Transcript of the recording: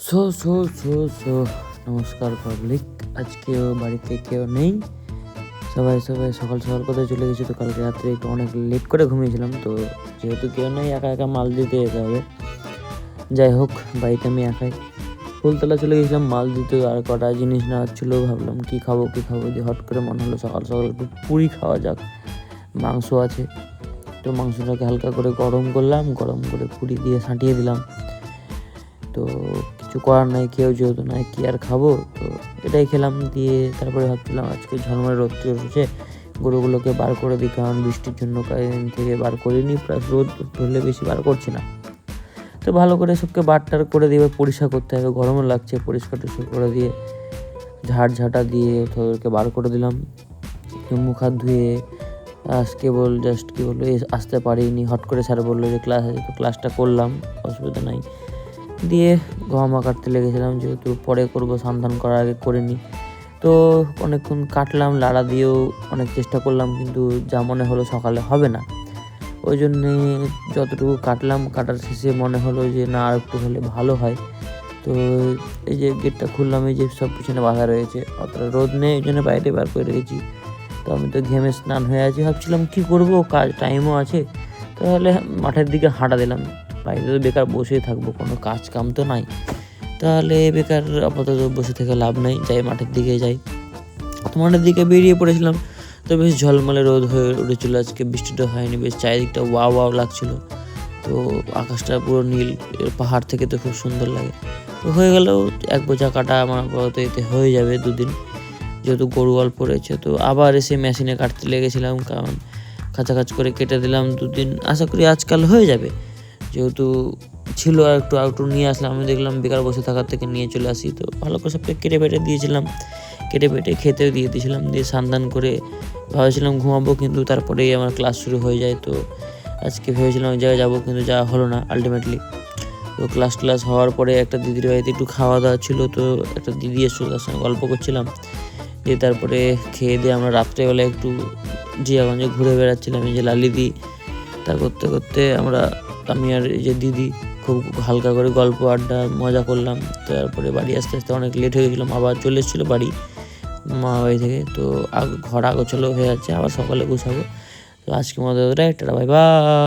So so so so নমস্কার public. আজকেও বাড়িতে কেউ নেই, সবাই সকাল সকাল কোথায় চলে গেছে। তো কালকে রাত্রে একটু অনেক লেট করে ঘুমিয়েছিলাম, তো যেহেতু কেউ নেই একা একা মাল দিতে যেতে হবে। যাই হোক, বাড়িতে আমি একাই। ফুলতলা চলে গেছিলাম মাল দিতে, আর কটা জিনিস নেওয়ার ছিল। ভাবলাম কি খাবো দিয়ে হট করে মনে হলো সকাল সকাল একটু পুরি খাওয়া যাক। মাংস আছে, তো মাংসটাকে হালকা করে গরম করলাম, গরম করে পুরি দিয়ে ছাঁটিয়ে দিলাম। তো কিছু করার নাই, কেউ যেহেতু নাই কি আর খাবো, তো এটাই খেলাম। দিয়ে তারপরে ভাবছিলাম আজকে ঝলমলে রোদ উঠেছে, গরুগুলোকে বার করে দিই, কারণ বৃষ্টির জন্য কয়েকদিন থেকে বার করিনি, প্লাস রোদ ধরলে বেশি বার করছি না। তো ভালো করে সবকে বারটার করে দিয়ে পরিষ্কার করতে হবে, গরমও লাগছে। পরিষ্কার করে দিয়ে ঝাঁটা দিয়ে ওদেরকে বার করে দিলাম। মুখ হাত ধুয়ে কি বললো আসতে পারিনি, হট করে স্যার বললো যে ক্লাস আছে, তো ক্লাসটা করলাম, অসুবিধা নাই। দিয়ে গহমা কাটতে লেগেছিলাম, যেহেতু পরে করবো, স্নান করার আগে করিনি। তো অনেকক্ষণ কাটলাম, লাড়া দিয়েও অনেক চেষ্টা করলাম, কিন্তু যা মনে হলো সকালে হবে না। ওই জন্যে যতটুকু কাটলাম, কাটার শেষে মনে হলো যে না আর একটু হলে ভালো হয়। তো এই যে গেটটা খুললাম, এই যে সব পিছনে বাধা রয়েছে, অতটা রোদ নেই, ওই জন্য বাইরে বার করে রেখেছি। তো আমি তো ঘেমে স্নান হয়ে আছি, ভাবছিলাম কী করবো, কাজ টাইমও আছে, তাহলে মাঠের দিকে হাঁটা দিলাম। বাড়িতে তো বেকার বসেই থাকবো, কোনো কাজ কাম তো নাই, তাহলে বেকার আপাতত বসে থেকে লাভ নাই, যাই মাঠের দিকে যাই। তো মাঠের দিকে বেরিয়ে পড়েছিলাম, তো বেশ ঝলমলে রোদ হয়ে উঠেছিল, আজকে বৃষ্টিটা হয়নি, বেশ চারিদিকটা ওয়াও লাগছিলো। তো আকাশটা পুরো নীল, পাহাড় থেকে তো খুব সুন্দর লাগে। তো হয়ে গেল এক বোঝা কাটা আমার আপাতত এতে হয়ে যাবে 2 দিন, যেহেতু গরু অল্প রয়েছে। তো আবার এসে মেশিনে কাটতে লেগেছিলাম, কারণ কাছাকাছ করে কেটে দিলাম 2 দিন, আশা করি আজকাল হয়ে যাবে। যেহেতু ছিল আর একটু নিয়ে আসলাম, আমি দেখলাম বেকার বসে থাকার থেকে নিয়ে চলে আসি। তো ভালো করে সবকে কেটে দিয়েছিলাম, খেতেও দিয়ে দিয়েছিলাম। দিয়ে স্নান করে ভাবছিলাম ঘুমাবো, কিন্তু তারপরেই আমার ক্লাস শুরু হয়ে যায়। তো আজকে ভেবেছিলাম ওই জায়গায় যাবো, কিন্তু যাওয়া হলো না আলটিমেটলি। তো ক্লাস হওয়ার পরে একটা দিদির বাড়িতে একটু খাওয়া দাওয়া ছিল, তো একটা দিদি এসেছিল, তার সঙ্গে গল্প করছিলাম। দিয়ে তারপরে খেয়ে দিয়ে আমরা রাত্রেবেলা একটু জিয়াগঞ্জে ঘুরে বেড়াচ্ছিলাম, এই যে লালিদি। তা করতে করতে আমি আর এই যে দিদি খুব হালকা করে গল্প আড্ডা মজা করলাম। তারপরে বাড়ি আস্তে আস্তে অনেক লেট হয়ে গেছিলাম, আবার চলে এসেছিলো মা বাড়ি থেকে। তো ঘর আগোছালো হয়ে যাচ্ছে, আবার সকালে গুছাবো। তো আজকে মতো টাটা, বাই বাই।